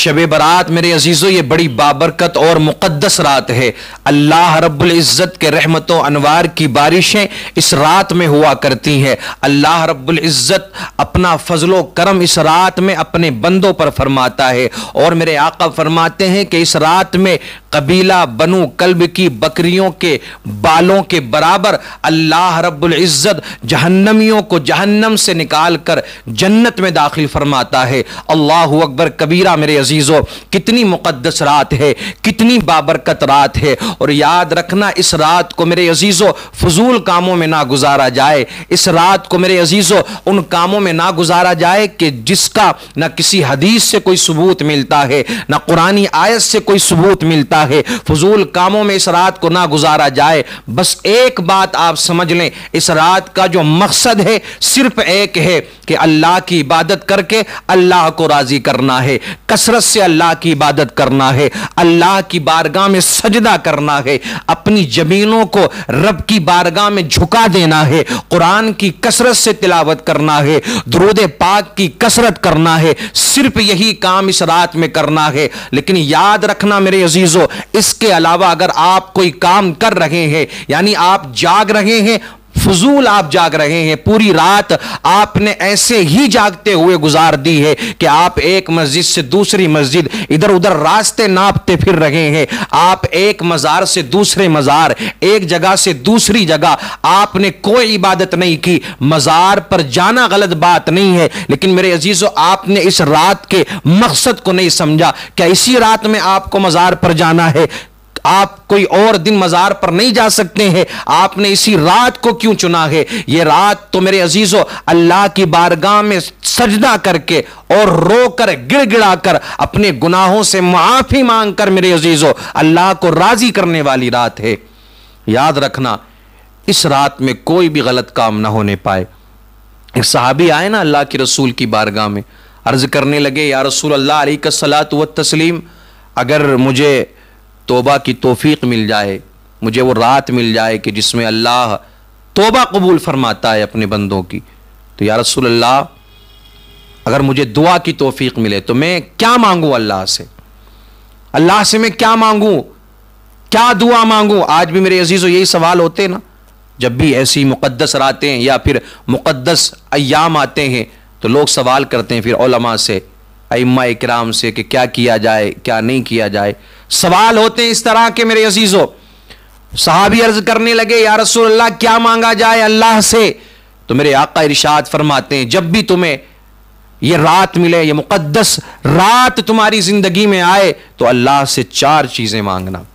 शब बरात मेरे अजीज़ों ये बड़ी बाबरकत और मुक़द्दस रात है। अल्लाह रब्बुल इज़्ज़त के रहमतों अनवार की बारिशें इस रात में हुआ करती हैं। अल्लाह रब्बुल इज़्ज़त अपना फजलो करम इस रात में अपने बंदों पर फरमाता है और मेरे आका फरमाते हैं कि इस रात में कबीला बनु कल्ब की बकरियों के बालों के बराबर अल्लाह रब्बुल इज़्ज़त जहन्नमियों को जहन्नम से निकाल कर जन्नत में दाखिल फरमाता है। अल्लाहु अकबर कबीरा। मेरे अजीजों कितनी मुक़द्दस रात है, कितनी बाबरकत रात है। और याद रखना इस रात को मेरे अजीजों फजूल कामों में ना गुजारा जाए। इस रात को मेरे अजीजों उन कामों में ना गुजारा जाए कि जिसका ना किसी हदीस से कोई सबूत मिलता है, ना कुरानी आयत से कोई सबूत मिलता है। फजूल कामों में इस रात को ना गुजारा जाए। बस एक बात आप समझ लें, इस रात का जो मकसद है सिर्फ एक है कि अल्लाह की इबादत करके अल्लाह को राजी करना है, कसरत से अल्लाह की इबादत करना है, अल्लाह की बारगाह में सजदा करना है, अपनी जमीनों को रब की बारगाह में झुका देना है, कुरान की कसरत से तिलावत करना है, दुरूद पाक की कसरत करना है। सिर्फ यही काम इस रात में करना है। लेकिन याद रखना मेरे अजीजों, इसके अलावा अगर आप कोई काम कर रहे हैं, यानी आप जाग रहे हैं, फजूल आप जाग रहे हैं, पूरी रात आपने ऐसे ही जागते हुए गुजार दी है कि आप एक मस्जिद से दूसरी मस्जिद इधर उधर रास्ते नापते फिर रहे हैं, आप एक मजार से दूसरे मजार, एक जगह से दूसरी जगह, आपने कोई इबादत नहीं की। मजार पर जाना गलत बात नहीं है, लेकिन मेरे अजीजों आपने इस रात के मकसद को नहीं समझा। क्या इसी रात में आपको मजार पर जाना है? आप कोई और दिन मजार पर नहीं जा सकते हैं? आपने इसी रात को क्यों चुना है? यह रात तो मेरे अजीजों अल्लाह की बारगाह में सजदा करके और रोकर गिड़गिड़ाकर अपने गुनाहों से माफी मांगकर मेरे अजीजों अल्लाह को राजी करने वाली रात है। याद रखना इस रात में कोई भी गलत काम ना होने पाए। एक सहाबी आए ना अल्लाह के रसूल की बारगाह में, अर्ज करने लगे, या रसूल अल्लाह अलैहिस्सलातु वत्तस्लीम, अगर मुझे तौबा की तौफीक मिल जाए, मुझे वो रात मिल जाए कि जिसमें अल्लाह तौबा कबूल फरमाता है अपने बंदों की, तो या रसूल अल्लाह अगर मुझे दुआ की तौफीक मिले तो मैं क्या मांगू अल्लाह से? अल्लाह से मैं क्या मांगू, क्या दुआ मांगू? आज भी मेरे अजीजों यही सवाल होते हैं ना, जब भी ऐसी मुक़द्दस रातें या फिर मुक़द्दस अय्याम आते हैं तो लोग सवाल करते हैं फिर उलमा से, अइम्मा इकराम से कि क्या किया जाए, क्या नहीं किया जाए। सवाल होते हैं इस तरह के मेरे अजीजों। सहाबी अर्ज करने लगे, या रसूल अल्लाह क्या मांगा जाए अल्लाह से? तो मेरे आका इरशाद फरमाते हैं, जब भी तुम्हें यह रात मिले, यह मुक़द्दस रात तुम्हारी जिंदगी में आए, तो अल्लाह से चार चीजें मांगना।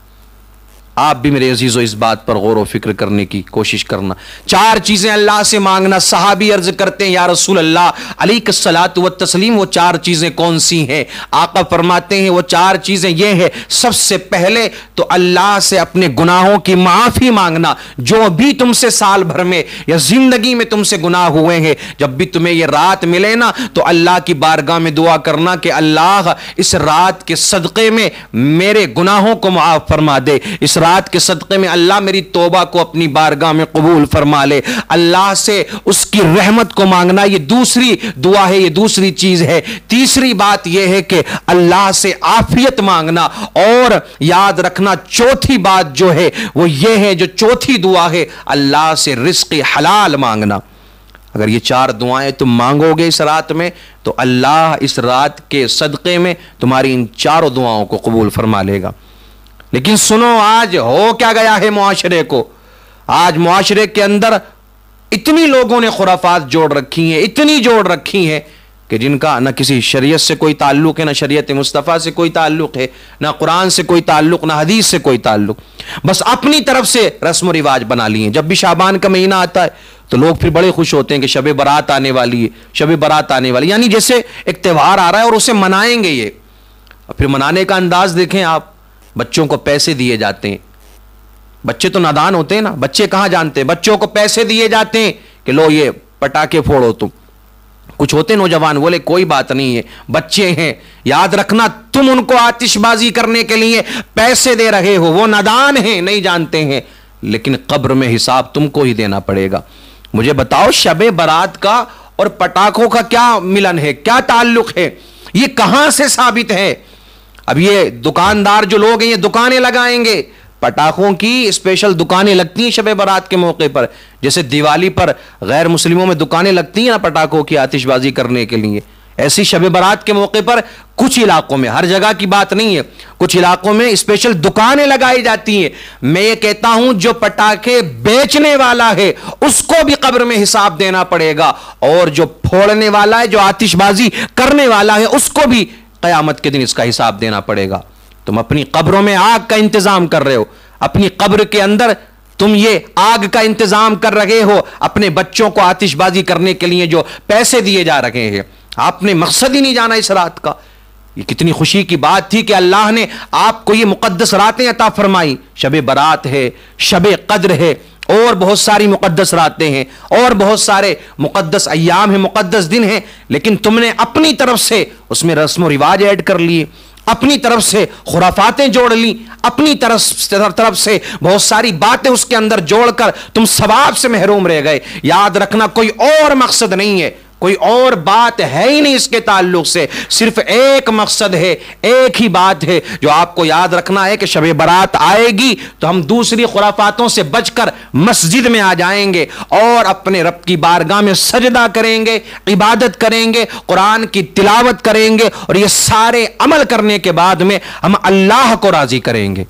आप भी मेरे अजीजों इस बात पर गौर व फिक्र करने की कोशिश करना। चार चीजें अल्लाह से मांगना। सहाबी अर्ज करते हैं, या रसूल अल्लाह अलैहिस्सलातु वत्तस्लीम, वो चार चीजें कौन सी हैं? आका फरमाते हैं वो चार चीजें ये हैं, सबसे पहले तो अल्लाह से अपने गुनाहों की माफी मांगना। जो भी तुमसे साल भर में या जिंदगी में तुमसे गुनाह हुए हैं, जब भी तुम्हें यह रात मिले ना तो अल्लाह की बारगाह में दुआ करना कि अल्लाह इस रात के सदक़े में मेरे गुनाहों को माफ फरमा दे, इस रात के सदक़े में अल्लाह मेरी तौबा को अपनी बारगाह में कबूल फरमा ले। अल्लाह से उसकी रहमत को मांगना, ये दूसरी दुआ है, ये दूसरी चीज है। तीसरी बात यह है कि अल्लाह से आफियत मांगना। और याद रखना चौथी बात जो है वो ये है, जो चौथी दुआ है, अल्लाह से रिज़्क़ हलाल मांगना। अगर ये चार दुआएं तुम मांगोगे इस रात में तो अल्लाह इस रात के सदक़े में तुम्हारी इन चारों दुआओं को कबूल फरमा लेगा। लेकिन सुनो, आज हो क्या गया है मुआशरे को? आज मुआशरे के अंदर इतनी लोगों ने खुराफात जोड़ रखी हैं, इतनी जोड़ रखी हैं कि जिनका ना किसी शरीयत से कोई ताल्लुक है, ना शरीयत मुस्तफ़ा से कोई ताल्लुक है, ना कुरान से कोई ताल्लुक, ना हदीस से कोई ताल्लुक। बस अपनी तरफ से रस्म व रिवाज बना लिए। जब भी शाबान का महीना आता है तो लोग फिर बड़े खुश होते हैं कि शब बारात आने वाली है, शब बारात आने वाली, यानी जैसे एक त्यौहार आ रहा है और उसे मनाएंगे ये। और फिर मनाने का अंदाज देखें आप, बच्चों को पैसे दिए जाते हैं। बच्चे तो नादान होते हैं ना, बच्चे कहां जानते हैं, बच्चों को पैसे दिए जाते हैं कि लो ये पटाखे फोड़ो तुम। कुछ होते नौजवान बोले कोई बात नहीं है, बच्चे हैं। याद रखना तुम उनको आतिशबाजी करने के लिए पैसे दे रहे हो, वो नादान हैं, नहीं जानते हैं, लेकिन कब्र में हिसाब तुमको ही देना पड़ेगा। मुझे बताओ शब बारात का और पटाखों का क्या मिलन है, क्या ताल्लुक है? ये कहां से साबित है? अब ये दुकानदार जो लोग हैं ये दुकानें लगाएंगे, पटाखों की स्पेशल दुकानें लगती हैं शब बारात के मौके पर, जैसे दिवाली पर गैर मुस्लिमों में दुकानें लगती हैं ना पटाखों की आतिशबाजी करने के लिए, ऐसी शब बारात के मौके पर कुछ इलाकों में, हर जगह की बात नहीं है, कुछ इलाकों में स्पेशल दुकानें लगाई जाती हैं। मैं ये कहता हूं जो पटाखे बेचने वाला है उसको भी कब्र में हिसाब देना पड़ेगा, और जो फोड़ने वाला है, जो आतिशबाजी करने वाला है, उसको भी कयामत के दिन इसका हिसाब देना पड़ेगा। तुम अपनी कब्रों में आग का इंतजाम कर रहे हो, अपनी कब्र के अंदर तुम ये आग का इंतजाम कर रहे हो, अपने बच्चों को आतिशबाजी करने के लिए जो पैसे दिए जा रहे हैं, आपने मकसद ही नहीं जाना इस रात का। ये कितनी खुशी की बात थी कि अल्लाह ने आपको ये मुकद्दस रातें अता फरमाई, शब बारात है, शब कद्र है, और बहुत सारी मुकद्दस रातें हैं, और बहुत सारे मुकद्दस अय्याम हैं, मुकद्दस दिन हैं, लेकिन तुमने अपनी तरफ से उसमें रस्म व रिवाज ऐड कर लिए, अपनी तरफ से खुराफातें जोड़ ली, अपनी तरफ से बहुत सारी बातें उसके अंदर जोड़कर तुम सवाब से महरूम रह गए। याद रखना कोई और मकसद नहीं है, कोई और बात है ही नहीं इसके ताल्लुक से, सिर्फ एक मकसद है, एक ही बात है जो आपको याद रखना है कि शब बारात आएगी तो हम दूसरी खुराफातों से बचकर मस्जिद में आ जाएंगे और अपने रब की बारगाह में सजदा करेंगे, इबादत करेंगे, कुरान की तिलावत करेंगे, और ये सारे अमल करने के बाद में हम अल्लाह को राजी करेंगे।